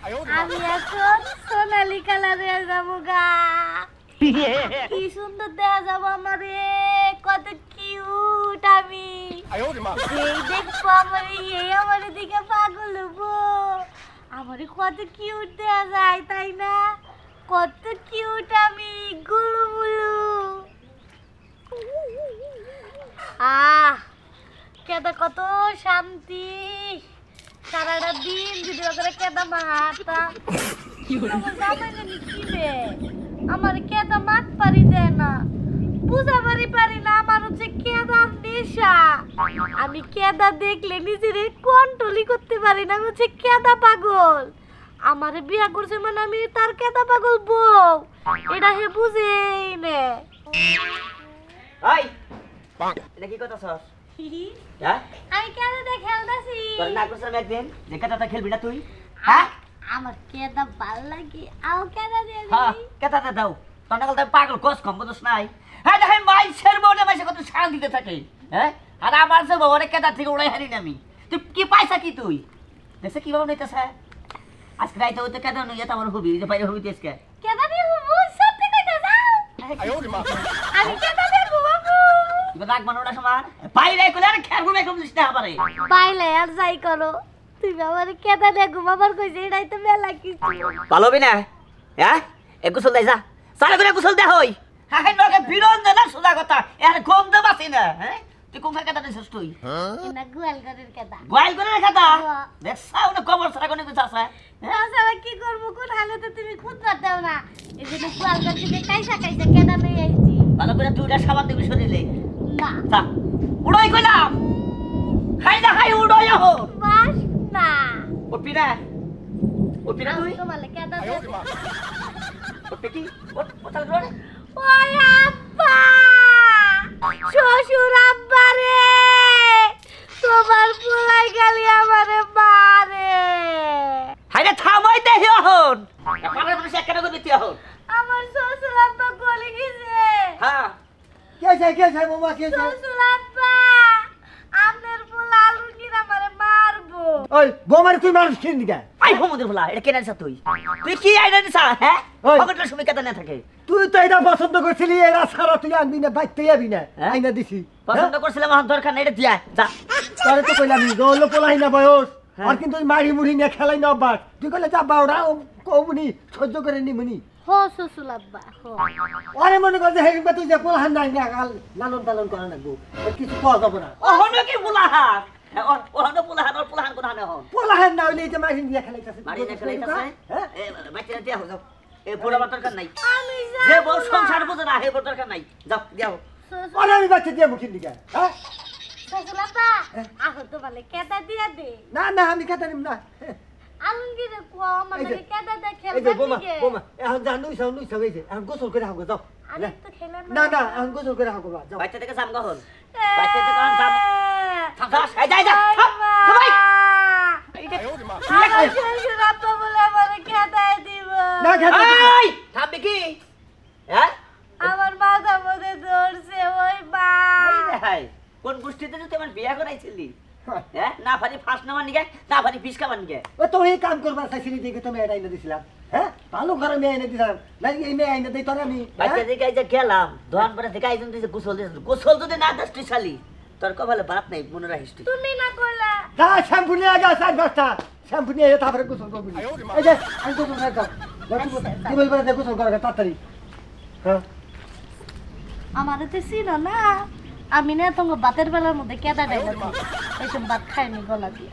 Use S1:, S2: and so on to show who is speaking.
S1: আমি এখন সোনালী কালারে যাবো গা। কি সুন্দর দেখা যাবো আমারে, কত কিউট আমি। এই দেখবো আমারে, এই আমার দিকে পাগল হবো। আমারে কত কিউট দেখা যায় তাই না? কত কিউট আমি, গুলুমুলু। কেদা কত শান্তি। সারাটা দিন যদি ওখানে কেদা মারতাম। আমার কেদা মাত পারি দেয় না, বুঝা পারি না। আমার হচ্ছে কেদার নেশা। আমি কেদা দেখলে নিজের কন্ট্রোলই করতে পারি না। আমি হচ্ছে কেদা পাগল। আমারে বিয়া করছে মানে আমি তার কেদা পাগল বউ, এটা হে বুঝেই নে।
S2: এটা কি কথা সস?
S1: আমি কেদাতে খেলতেছি।
S2: তোর না করছিলাম একদিন যে কেদাটা খেলবি না তুই? হ্যাঁ,
S1: আমার কেদা ভাল লাগে। আও কেদা দিয়ে
S2: হ্যাঁ
S1: দিই।
S2: কেদাটা দাও। তোর না বলতে পাগল কোস কম বুঝছ নাই? হ্যাঁ দেখেন মাইসের বউরে মাইসে কত শান দিতে থাকে। হ্যাঁ, আর আমার যে বউরে কেদা থেকে উড়াই হারি আমি। তুই কি পাইছা কি তুই? দেখছ কিভাবে নিতেছে? আজকে রাইতে হইতে কেদা নইয়া তো আমার হবি, যে বাইরে হবি আজকে।
S1: কেদা দিয়ে ঘুমো, সত্যি কইতে যাও। আমি কেদা দিয়ে ঘুমাবো।
S2: এবার রাগ মানোটা সমান বাইরে কইলে আর খেয়াল করবে কম দিস না আমারে।
S1: বাইলে আর যাই করো, তুমি আমার কেদা দিয়ে ঘুমাবার কইছে, এটাই তো মেলা কিছু।
S2: ভালো হবি না? হ্যাঁ, এক গোসল দেয় যা। সারা করে গোসল দে হই। হ্যাঁ হ্যাঁ, নকে বিরন দে না সোজা কথা। এর গম দে বাসি না। হ্যাঁ, তুই কোন কেদা দিছস তুই?
S1: না গোয়াল ঘরের কেদা।
S2: গোয়াল করে কেদা? দেখছাও না কবর সারা কোনে কইছ আছে?
S1: তাছাড়া কি করবো, কোন হালতে তুমি খুঁজতে দাও না। এই জন্য গোয়াল ঘর থেকে কাইসা কেদা লই আইছি।
S2: ভালো করে তুই এটা সাবান দিবি শরীরে।
S1: না
S2: যা উড়াই কইলাম। খাই না খাই উড়াই আহো।
S1: বাস না।
S2: উঠবি না? উঠবি না তুই?
S1: তোমার কেদা দে।
S2: উঠবি কি? ওটা ধরে।
S1: ওই আব্বা, শ্বশুর আব্বা রে, তোমার পোলাই গালি আমারে মারে।
S2: হাইরে থামাই দে হন। পাগল করে সে কেন করবি তুই হন?
S1: আমার শ্বশুর আব্বা গলে গেছে।
S2: হ্যাঁ,
S3: কে আছে মামা কে আছে?
S1: শ্বশুর আব্বা, আপনার পোলা আলুঙ্গির আমারে মারবো।
S3: ওই বোমার তুই মানুষ কিন দিগা।
S2: আই হোমদের বলা এটা কেন আনছ তুই? তুই কি আইনা দিছ? হ্যাঁ,
S3: ওই।
S2: পকেটের সময় কেদা না থাকে।
S3: তুই তো এটা পছন্দ করছিলি, এরা সারা তুই আনবি না, বাইতে যাবি না।
S2: হ্যাঁ?
S3: আইনা দিছি।
S2: পছন্দ করছিলাম এখন দরকার নাই, এটা দিয়া যা।
S3: তারে তো কইলাম দৌল পোলাই না বয়স।
S2: হ্যাঁ।
S3: আর কিন্তু মারি মুড়ি নিয়ে খেলাই না অভ্যাস। তুই কইলে যা বাউড়া কমুনি সহ্য করে নিমুনি।
S1: হো শ্বশুর আব্বা হো।
S3: আরে মনে কর যে হেরিবা তুই যে পোলাহান নাই না কাল লালন পালন করে নাকবো। কিছু পাওয়া যাবে না।
S2: ও হন কি বুলাহান? ও হন বুলাহান, ওর বুলাহান কোন হানে হন?
S3: পোলাহান না হইলে এই যে মারি নিয়ে খেলাইতাছে।
S2: মারি না খেলাইতাছে?
S3: হ্যাঁ?
S2: এ বাচ্চারা দিয়া হো যাও। এ বুড়া দরকার নাই।
S1: আমি
S2: যে
S1: যাবো
S2: বউ
S1: না।
S2: সংসার বুঝে না, হে বউ দরকার নাই। যাও দিয়াও।
S1: শ্বশুর
S3: আরে আমি বাচ্চা দিয়ে মুখিন দিগা। হ্যাঁ?
S1: শ্বশুর আব্বা, আহো তো বলে কেদা দিয়া দে।
S3: না না আমি খেতে নিম না।
S1: আলুঙ্গিরে কো
S3: এই যে,
S1: আমারে কেদা দে
S3: এই যে
S1: খেলবা
S3: বোমা
S1: দিকে।
S3: বোমা এখন যা নুই সাউ এই যে এখন গোসল করে হাগো যাও।
S1: আমি তো খেলাম
S3: না না এখন গোসল করে হাগো যাও।
S2: বাচ্চা থেকে সাম গহন। বাচ্চা থেকে কারণ সাম। থাম থাম, এই যা যা। থাম ভাই।
S1: আমার শ্বশুর আব্বা বলে আমারে কেদাই দিব।
S3: না খেতে
S2: এই থামবি কি? হ্যাঁ?
S1: আমার মাথা মধ্যে ধরছে ওই মা।
S2: হাই, কোন গোষ্ঠীতে তুই আমার বিয়া করাইছিলি? হ্যাঁ, না পারি ফাঁস নেওয়ার নিগে, না পারি পিস খাবার নিগে।
S3: ও তো এই কাম করবার চাইছিলি দেখে তো মেয়ে আইনা দিছিলাম। হ্যাঁ ভালো ঘরে মেয়ে আইনা দিছিলাম। না এই মেয়ে আইনা দেই তোর আমি।
S2: বাচ্চা থেকে এই যে গেলাম, দোকান পরে থেকে আইজন দিয়েছে গোসল দিয়েছে। গোসল যদি না দাস তুই শালি, তোর কপালে বাপ নাই, মনে রাখিস তুই।
S1: তুমি না কইলা।
S3: যা শ্যাম্পু নিয়ে আগে 4-5টা শ্যাম্পু নিয়ে তারপরে গোসল করবি। এই যে আমি গোসল করে যাও। কি বলবো না গোসল করে তাড়াতাড়ি। হ্যাঁ
S1: আমারে তো ছিল না, আমি না তোমার বাতের বেলার মধ্যে কেদা ডাইলা এইসব ভাত খাইনি গলা দিয়ে।